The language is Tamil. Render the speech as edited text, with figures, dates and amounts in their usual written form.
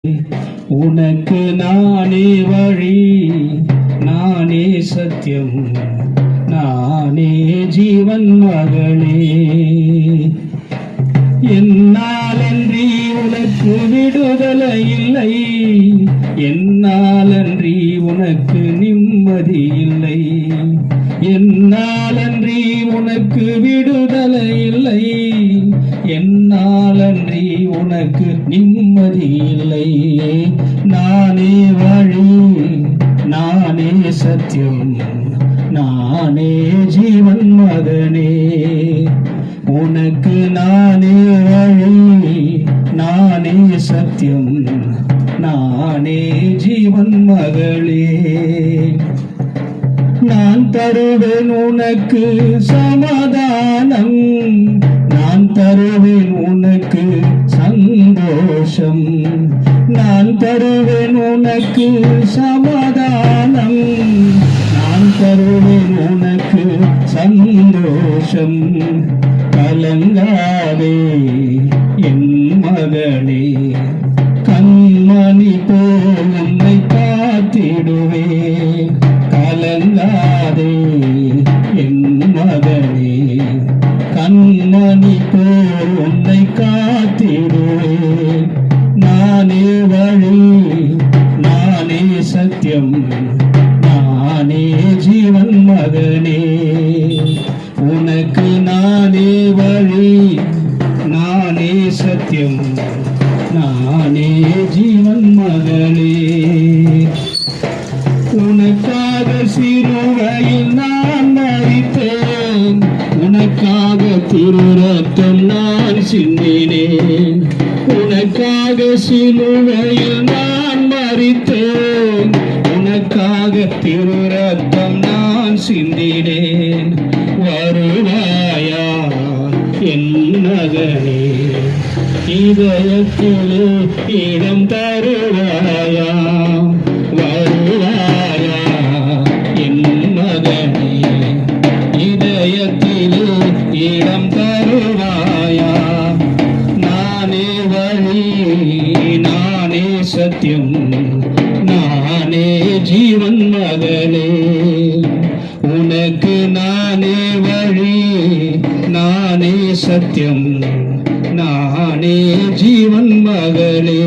உனக்கு நானே வழி, நானே சத்தியம், நானே ஜீவன் மகளே. என்னாலன்றி உனக்கு விடுதலை இல்லை, என்னாலன்றி உனக்கு நிம்மதி இல்லை, என்னாலன்றி உனக்கு விடுதலை இல்லை, என்னாலன்றி உனக்கு நிம்மதி இல்லை. நானே வழி, நானே சத்தியம், நானே ஜீவன் மகனே. உனக்கு நானே வழி, நானே சத்தியம், நானே ஜீவன் மகளே. நான் தருவேன் உனக்கு சமாதானம், நான் தருவேன் உனக்கு சந்தோஷம், நான் தருவேன் உனக்கு சமாதானம், நான் தருவேன் உனக்கு சந்தோஷம். கலங்காதே என் மகளே, கண்மணி போல் உன்னை காத்திடுவேன். கலங்காதே என் மகளே, கண்மணி போல் உன்னை காத்திடுவேன். நானே வழி, நானே சத்தியம், நானே ஜீவன் மகனே. உனக்கு நானே வழி, நானே சத்தியம், நானே ஜீவன் மகளே. உனக்காக சிலுவையில் நான் மரித்தேன், உனக்காக திரு ரத்தம் நான் சிந்தினேன். உனக்காக சிலுவையில் நான் மரித்தேன், உனக்காக திரு ரத்தம் நான் சிந்தினேன். வருவாயா என் மகனே, இதயத்திலே இடம் தருவாயா. வருவாயா என் மகனே, இதயத்திலே இடம் தருவாயா. நானே வழி, நானே சத்தியம், நானே ஜீவன் மகளே. உனக்கு நானே வழி, நானே சத்தியம், நானே ஜீவன் மகளே.